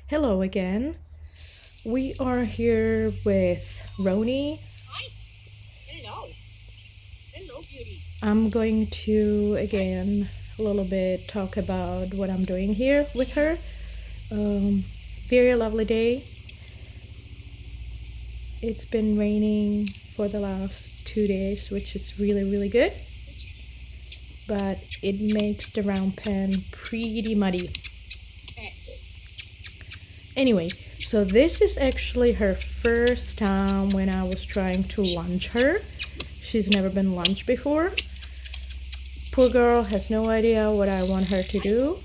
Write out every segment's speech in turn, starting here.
Hello again. We are here with Roni. Hi. Hello. Hello, beauty. I'm going to again a little bit talk about what I'm doing here with her. Very lovely day. It's been raining for the last 2 days, which is really good. But it makes the round pen pretty muddy. Anyway, so this is actually her first time when I was trying to lunge her. She's never been lunged before. Poor girl has no idea what I want her to do.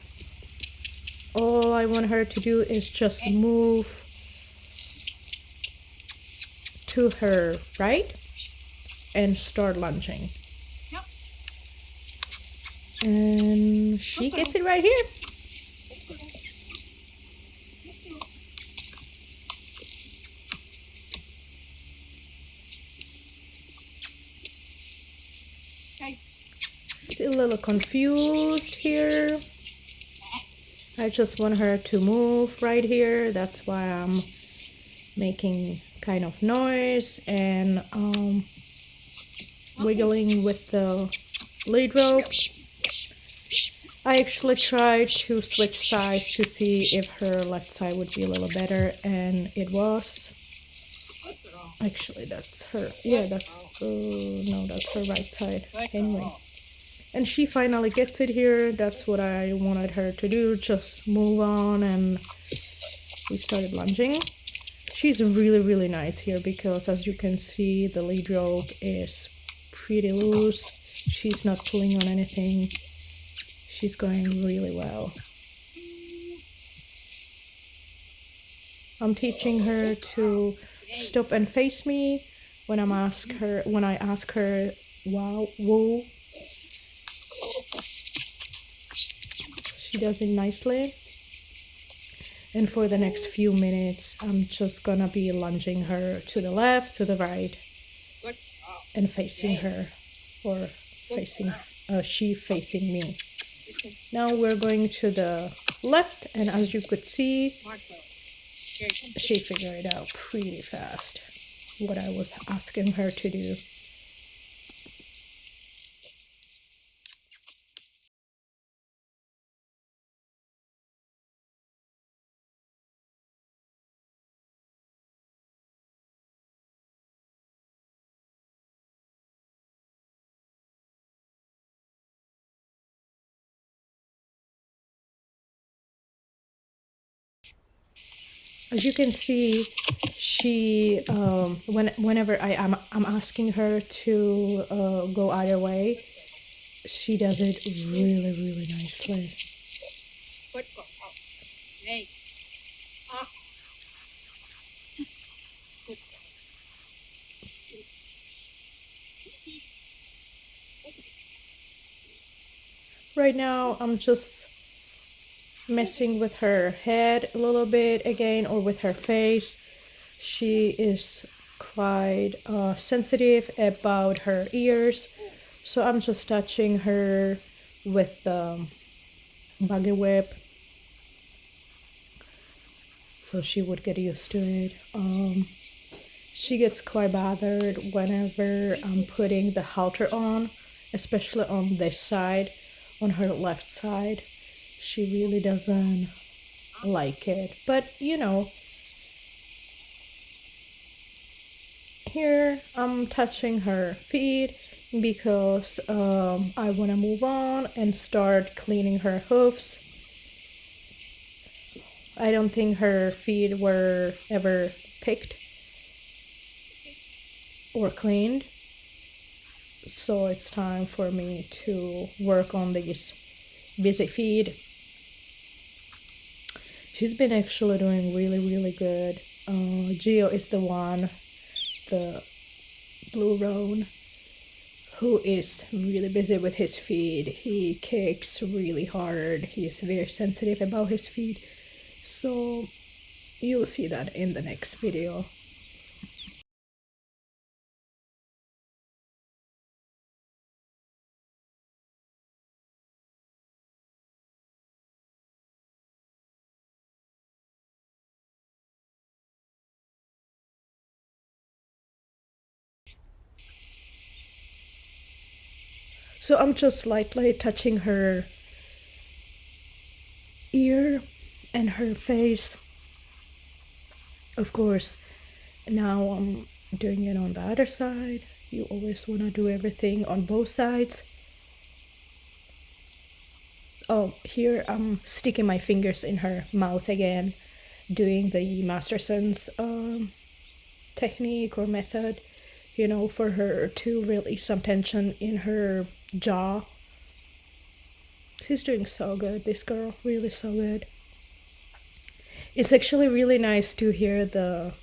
All I want her to do is just move to her right and start lunging. And she gets it right here. Still a little confused here. I just want her to move right here. That's why I'm making kind of noise and wiggling with the lead rope. I actually tried to switch sides to see if her left side would be a little better, and it was. Actually, that's her. Yeah, that's no, that's her right side. Anyway. And she finally gets it here. That's what I wanted her to do. Just move on, and we started lunging. She's really nice here because, as you can see, the lead rope is pretty loose. She's not pulling on anything. She's going really well. I'm teaching her to stop and face me when I ask her, wow, whoa. She does it nicely. And for the next few minutes, I'm just gonna be lunging her to the left, to the right, and facing her, or facing she facing me. Now we're going to the left, and as you could see, she figured it out pretty fast what I was asking her to do. As you can see, she whenever I'm asking her to go either way, she does it really nicely. Right now, I'm just messing with her head a little bit again, or with her face. She is quite sensitive about her ears, so I'm just touching her with the buggy whip so she would get used to it. She gets quite bothered whenever I'm putting the halter on, especially on this side, on her left side. She really doesn't like it, but you know, here I'm touching her feet because I want to move on and start cleaning her hoofs. I don't think her feet were ever picked or cleaned, so it's time for me to work on these busy feet. She's been actually doing really good. Gio is the one, the blue roan, who is really busy with his feet. He kicks really hard. He's very sensitive about his feet. So you'll see that in the next video. So I'm just lightly touching her ear and her face. Of course, now I'm doing it on the other side. You always want to do everything on both sides. Oh, here I'm sticking my fingers in her mouth again, doing the Masterson's technique or method, for her to release some tension in her jaw. She's doing so good, this girl, really so good. It's actually really nice to hear the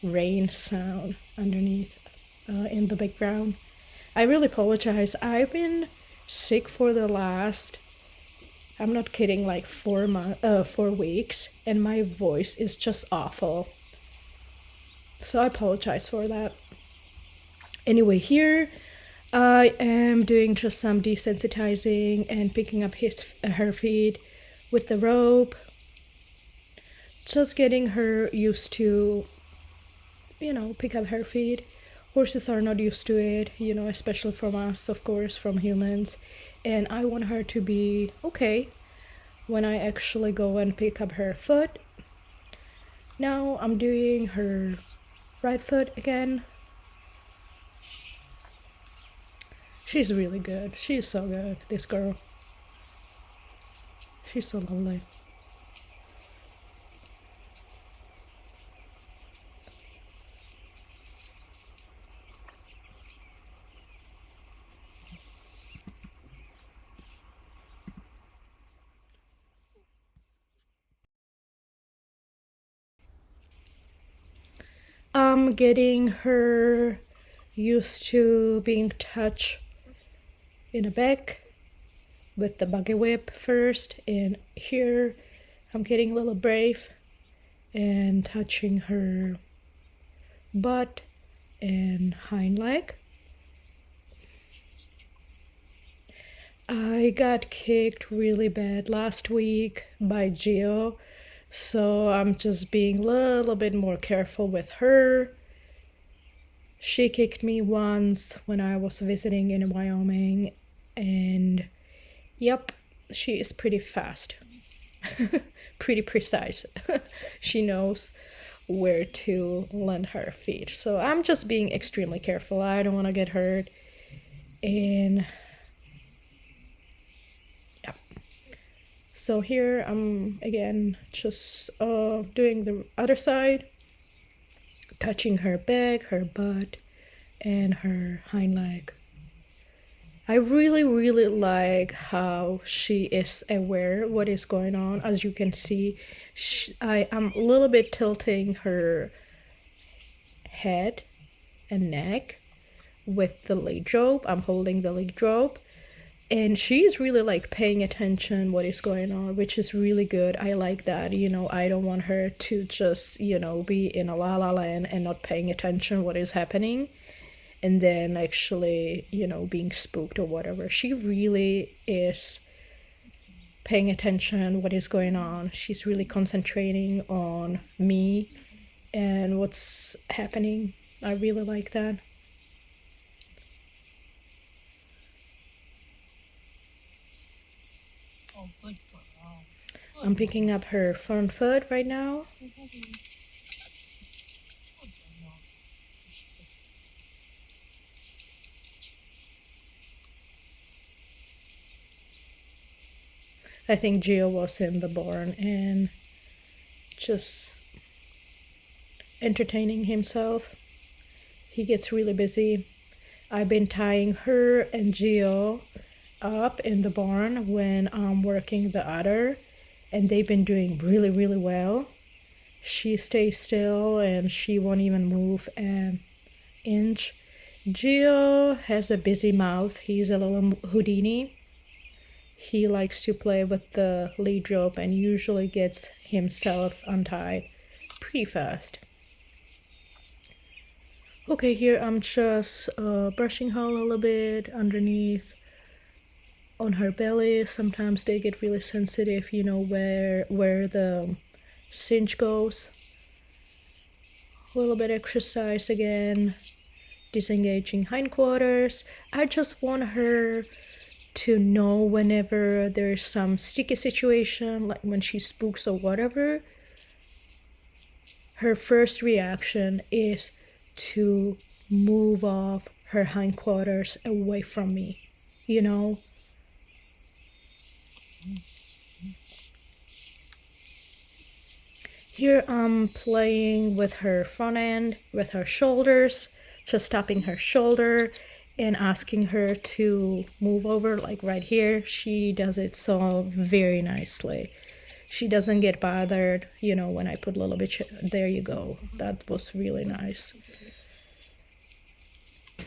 rain sound underneath in the background. I really apologize. I've been sick for the last, I'm not kidding, like 4 weeks, and my voice is just awful. So I apologize for that. Anyway, here I am doing just some desensitizing and picking up her feet with the rope. Just getting her used to, pick up her feet. Horses are not used to it, especially from us, of course, from humans. And I want her to be okay when I actually go and pick up her foot. Now I'm doing her right foot again. She's really good. She's so good, this girl. She's so lovely. I'm getting her used to being touched in the back with the buggy whip first, and here I'm getting a little brave and touching her butt and hind leg. I got kicked really bad last week by Gio, so I'm just being a little bit more careful with her. She kicked me once when I was visiting in Wyoming, and yep, she is pretty fast. Pretty precise. She knows where to land her feet. So I'm just being extremely careful. I don't want to get hurt. And yeah. So here I'm again just doing the other side, touching her back, her butt, and her hind leg. I really, really like how she is aware what is going on. As you can see, I am a little bit tilting her head and neck with the lead rope. I'm holding the lead rope, and she's really like paying attention what is going on, which is really good. I like that. I don't want her to just be in a la la land and not paying attention what is happening, and then actually, being spooked or whatever. She really is paying attention what is going on. She's really concentrating on me and what's happening. I really like that. Oh, good girl. I'm picking up her front foot right now. I think Gio was in the barn and just entertaining himself. He gets really busy. I've been tying her and Gio up in the barn when I'm working the udder, and they've been doing really, really well. She stays still and she won't even move an inch. Gio has a busy mouth. He's a little Houdini. He likes to play with the lead rope and usually gets himself untied pretty fast. Okay, here I'm just brushing her a little bit underneath on her belly. Sometimes they get really sensitive, where the cinch goes. A little bit exercise again, disengaging hindquarters. I just want her to know whenever there's some sticky situation, like when she spooks or whatever, her first reaction is to move off her hindquarters away from me, you know? Here I'm playing with her front end, with her shoulders, just tapping her shoulder and asking her to move over, like right here. She does it so very nicely. She doesn't get bothered, you know, when I put a little bit, there you go. That was really nice.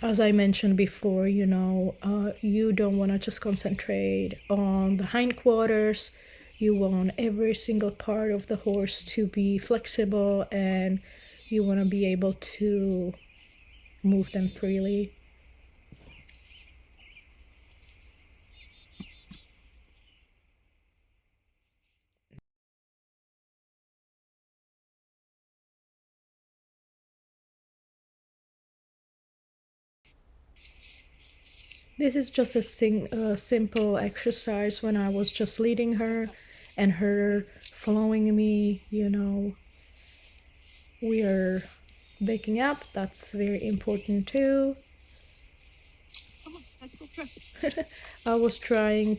As I mentioned before, you know, you don't want to just concentrate on the hindquarters. You want every single part of the horse to be flexible, and you want to be able to move them freely. This is just a simple exercise when I was just leading her and her following me, you know. We are baking up, that's very important too. Come on, let's go try. I was trying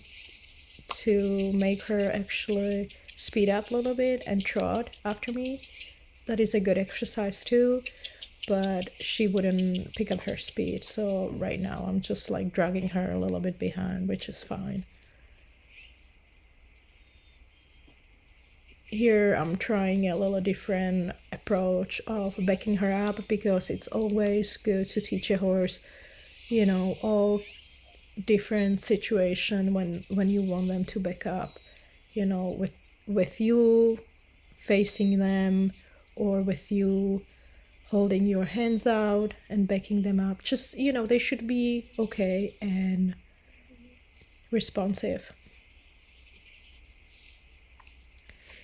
to make her actually speed up a little bit and trot after me. That is a good exercise too, but she wouldn't pick up her speed. So right now I'm just like dragging her a little bit behind, which is fine. Here I'm trying a little different approach of backing her up, because it's always good to teach a horse, you know, all different situation when you want them to back up, you know, with you facing them or with you holding your hands out and backing them up. Just, you know, they should be okay and responsive.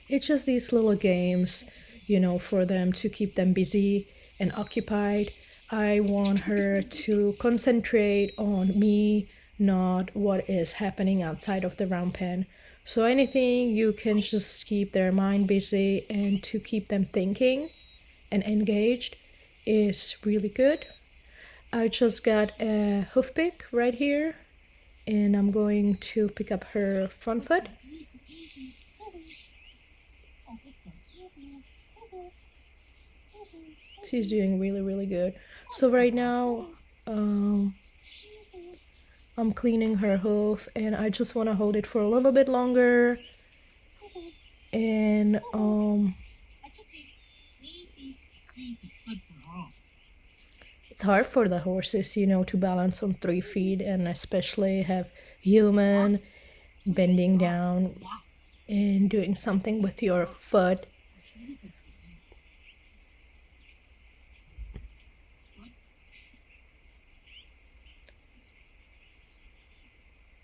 It's just these little games, you know, for them to keep them busy and occupied. I want her to concentrate on me, not what is happening outside of the round pen. So anything you can just keep their mind busy and to keep them thinking and engaged is really good. I just got a hoof pick right here, and I'm going to pick up her front foot. She's doing really, really good. So right now, I'm cleaning her hoof, and I just want to hold it for a little bit longer. And it's hard for the horses, you know, to balance on 3 feet, and especially have human bending down and doing something with your foot.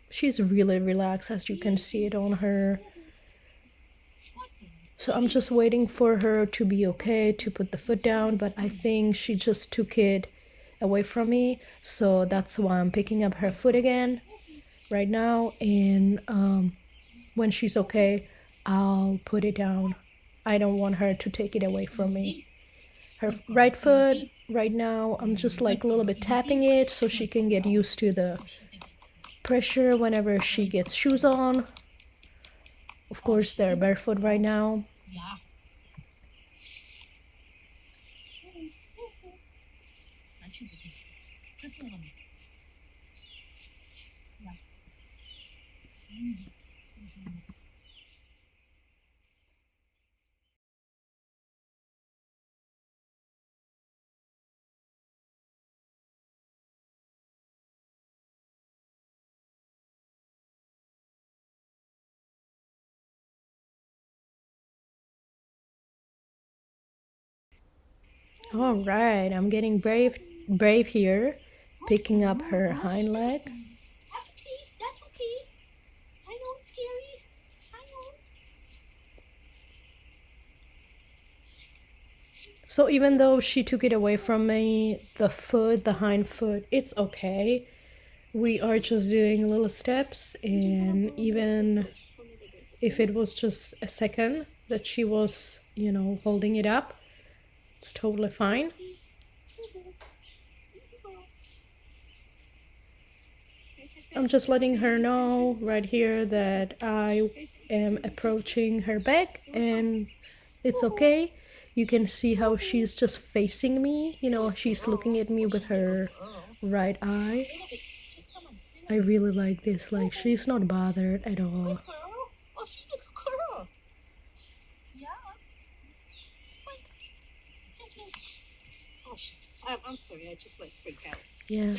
She's really relaxed, as you can see it on her. So I'm just waiting for her to be okay to put the foot down, but I think she just took it away from me. So that's why I'm picking up her foot again right now. And when she's okay, I'll put it down. I don't want her to take it away from me. Her right foot, right now, I'm just like a little bit tapping it so she can get used to the pressure whenever she gets shoes on. Of course, they're barefoot right now. Yeah. Just a little bit. Right. All right, I'm getting brave here, picking up her hind leg. That's okay. That's okay. I know it's scary. I know. So even though she took it away from me, the hind foot, it's okay. we are just doing little steps, and even if it was just a second that she was, holding it up, it's totally fine. I'm just letting her know right here that I am approaching her back and it's okay. You can see how she's just facing me. She's looking at me with her right eye. I really like this. Like, she's not bothered at all. Oh, she's a girl. Yeah. Oh, I'm sorry. I just freaked out. Yeah.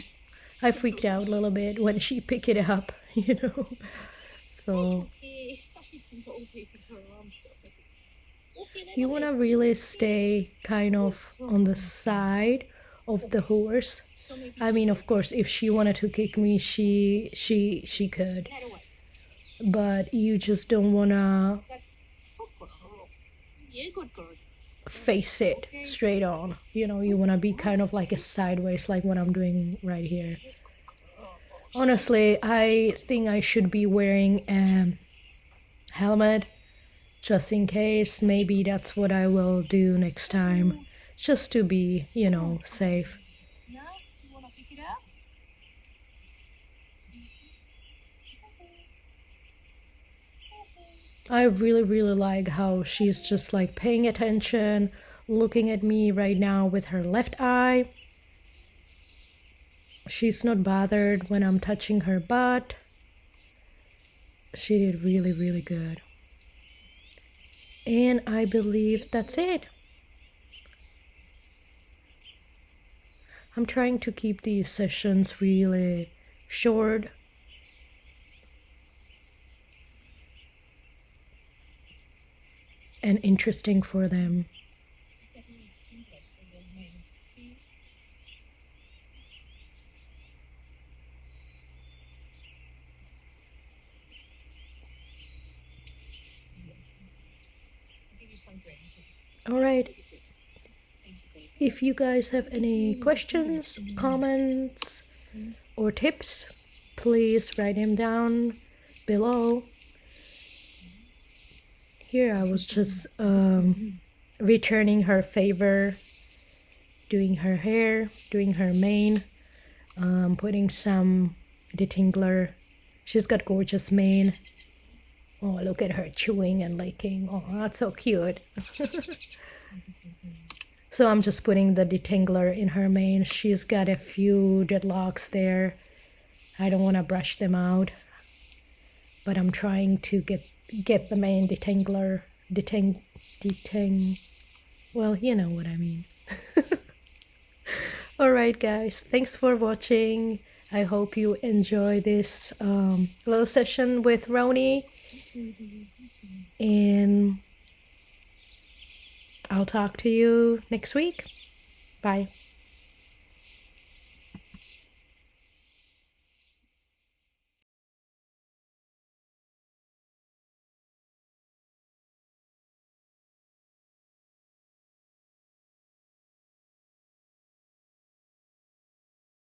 I freaked out a little bit when she picked it up, So you want to really stay kind of on the side of the horse. I mean, of course, if she wanted to kick me, she could. But you just don't want to face it straight on. You want to be kind of like a sideways, like what I'm doing right here. Honestly, I think I should be wearing a helmet just in case. Maybe that's what I will do next time, just to be, safe. Yeah, you want to pick it up? I really, really like how she's just like paying attention, looking at me right now with her left eye. She's not bothered when I'm touching her butt. She did really, really good. And I believe that's it. I'm trying to keep these sessions really short. And interesting for them. All right. If you guys have any questions, comments, or tips, please write them down below. Here I was just returning her favor, doing her hair, doing her mane, putting some detingler. She's got gorgeous mane. Oh, look at her chewing and licking. Oh, that's so cute. So I'm just putting the detangler in her mane. She's got a few dreadlocks there. I don't want to brush them out, but I'm trying to get the mane detangler, well, you know what I mean. All right, guys, thanks for watching. I hope you enjoy this little session with Roni, and I'll talk to you next week. Bye.